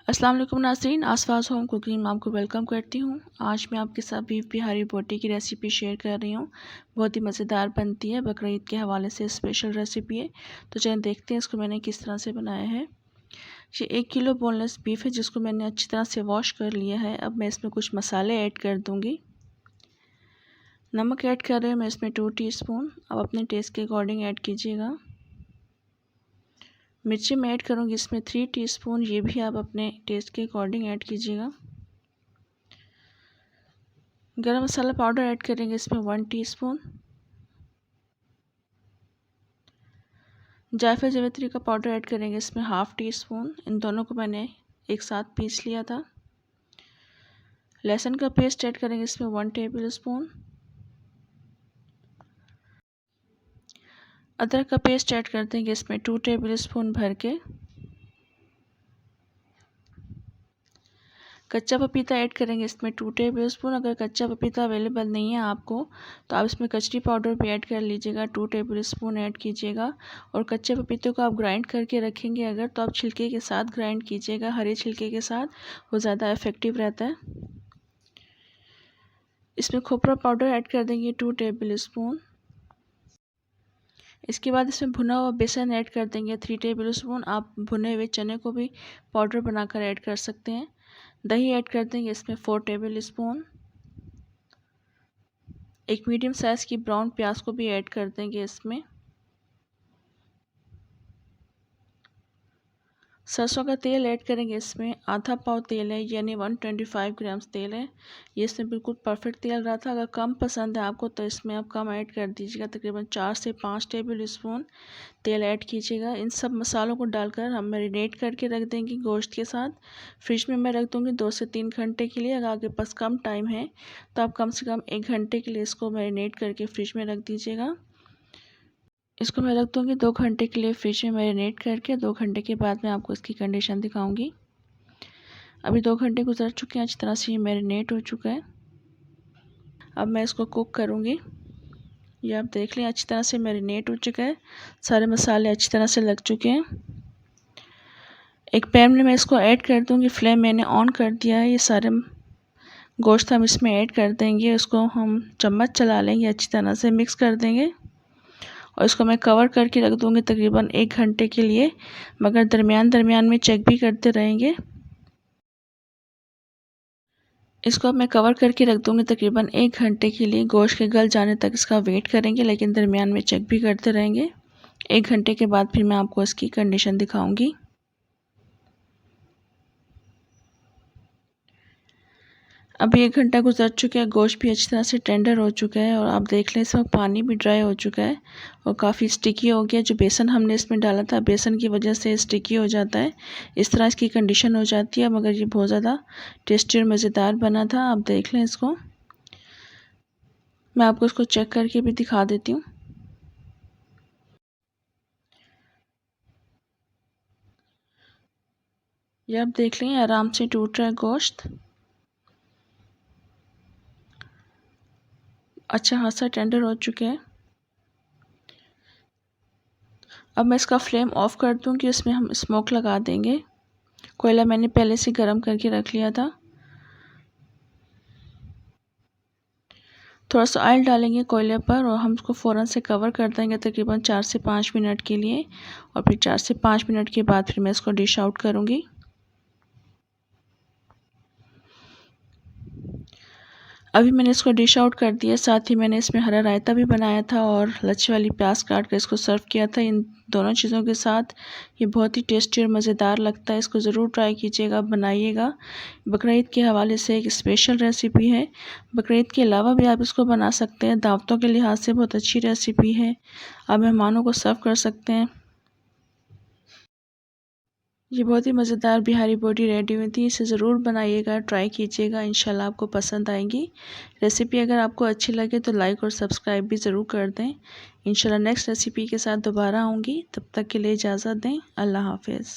अस्सलाम वालेकुम नाज़रीन, आसपास होम कुकिंग में आपको वेलकम करती हूँ। आज मैं आपके साथ बीफ बिहारी बोटी की रेसिपी शेयर कर रही हूँ। बहुत ही मज़ेदार बनती है, बकरा ईद के हवाले से स्पेशल रेसिपी है। तो चलिए देखते हैं इसको मैंने किस तरह से बनाया है। ये 1 किलो बोनलेस बीफ है जिसको मैंने अच्छी तरह से वॉश कर लिया है। अब मैं इसमें कुछ मसाले ऐड कर दूँगी। नमक ऐड कर रही हूँ मैं इसमें 2 टीस्पून। अब अपने टेस्ट के अकॉर्डिंग ऐड कीजिएगा। मिर्ची मैं ऐड करूँगी इसमें 3 टीस्पून, ये भी आप अपने टेस्ट के अकॉर्डिंग ऐड कीजिएगा। गरम मसाला पाउडर ऐड करेंगे इसमें 1 टीस्पून। जायफल जावित्री का पाउडर ऐड करेंगे इसमें 1/2 टीस्पून। इन दोनों को मैंने एक साथ पीस लिया था। लहसुन का पेस्ट ऐड करेंगे इसमें 1 टेबलस्पून। अदरक का पेस्ट ऐड कर देंगे इसमें 2 टेबलस्पून भर के। कच्चा पपीता ऐड करेंगे इसमें 2 टेबलस्पून। अगर कच्चा पपीता अवेलेबल नहीं है आपको तो आप इसमें कचरी पाउडर भी ऐड कर लीजिएगा, 2 टेबलस्पून ऐड कीजिएगा। और कच्चे पपीते को आप ग्राइंड करके रखेंगे अगर, तो आप छिलके के साथ ग्राइंड कीजिएगा, हरे छिलके के साथ, वो ज़्यादा इफ़ेक्टिव रहता है। इसमें खोपरा पाउडर ऐड कर देंगे 2 टेबलस्पून। इसके बाद इसमें भुना हुआ बेसन ऐड कर देंगे 3 टेबलस्पून। आप भुने हुए चने को भी पाउडर बनाकर ऐड कर सकते हैं। दही ऐड कर देंगे इसमें 4 टेबलस्पून। एक मीडियम साइज़ की ब्राउन प्याज को भी ऐड कर देंगे इसमें। सरसों का तेल ऐड करेंगे इसमें, आधा पाव तेल है, यानी 125 ग्राम्स तेल है। ये इसमें बिल्कुल परफेक्ट तेल रहा था। अगर कम पसंद है आपको तो इसमें आप कम ऐड कर दीजिएगा, तकरीबन 4 से 5 टेबलस्पून तेल ऐड कीजिएगा। इन सब मसालों को डालकर हम मैरिनेट करके रख देंगे गोश्त के साथ। फ्रिज में मैं रख दूँगी 2 से 3 घंटे के लिए। अगर आपके पास कम टाइम है तो आप कम से कम 1 घंटे के लिए इसको मैरिनेट करके फ्रिज में रख दीजिएगा। इसको मैं रख दूँगी 2 घंटे के लिए फ्रिज में मैरिनेट करके। 2 घंटे के बाद मैं आपको इसकी कंडीशन दिखाऊंगी। अभी 2 घंटे गुजर चुके हैं, अच्छी तरह से ये मैरिनेट हो चुका है। अब मैं इसको कुक करूँगी। ये आप देख लें अच्छी तरह से मैरिनेट हो चुका है, सारे मसाले अच्छी तरह से लग चुके हैं। एक पैन में मैं इसको ऐड कर दूँगी। फ्लेम मैंने ऑन कर दिया है। ये सारे गोश्त हम इसमें ऐड कर देंगे। इसको हम चम्मच चला लेंगे, अच्छी तरह से मिक्स कर देंगे और इसको मैं कवर करके रख दूँगी तकरीबन 1 घंटे के लिए, मगर दरमियान में चेक भी करते रहेंगे। इसको अब मैं कवर करके रख दूँगी तकरीबन 1 घंटे के लिए। गोश्त के गल जाने तक इसका वेट करेंगे, लेकिन दरमियान में चेक भी करते रहेंगे। 1 घंटे के बाद फिर मैं आपको इसकी कंडीशन दिखाऊँगी। अभी 1 घंटा गुजर चुका है, गोश्त भी अच्छी तरह से टेंडर हो चुका है और आप देख लें इसमें पानी भी ड्राई हो चुका है और काफ़ी स्टिकी हो गया। जो बेसन हमने इसमें डाला था, बेसन की वजह से स्टिकी हो जाता है। इस तरह इसकी कंडीशन हो जाती है, मगर ये बहुत ज़्यादा टेस्टी और मज़ेदार बना था। आप देख लें इसको, मैं आपको इसको चेक करके भी दिखा देती हूँ। ये आप देख लें आराम से टूट रहा है गोश्त, अच्छा खासा टेंडर हो चुके हैं। अब मैं इसका फ्लेम ऑफ कर दूँगी। इसमें हम स्मोक लगा देंगे। कोयला मैंने पहले से गर्म करके रख लिया था। थोड़ा सा ऑयल डालेंगे कोयले पर और हम उसको फ़ौरन से कवर कर देंगे तकरीबन 4 से 5 मिनट के लिए। और फिर 4 से 5 मिनट के बाद फिर मैं इसको डिश आउट करूँगी। अभी मैंने इसको डिश आउट कर दिया। साथ ही मैंने इसमें हरा रायता भी बनाया था और लच्छे वाली प्याज काट कर इसको सर्व किया था। इन दोनों चीज़ों के साथ ये बहुत ही टेस्टी और मज़ेदार लगता है। इसको ज़रूर ट्राई कीजिएगा, बनाइएगा। बकरा ईद के हवाले से एक स्पेशल रेसिपी है। बकरा ईद के अलावा भी आप इसको बना सकते हैं। दावतों के लिहाज से बहुत अच्छी रेसिपी है। आप मेहमानों को सर्व कर सकते हैं। ये बहुत ही मज़ेदार बिहारी बोटी रेडी हुई थी। इसे ज़रूर बनाइएगा, ट्राई कीजिएगा, इंशाल्लाह आपको पसंद आएगी। रेसिपी अगर आपको अच्छी लगे तो लाइक और सब्सक्राइब भी ज़रूर कर दें। इंशाल्लाह नेक्स्ट रेसिपी के साथ दोबारा आऊँगी, तब तक के लिए इजाज़त दें। अल्लाह हाफ़िज़।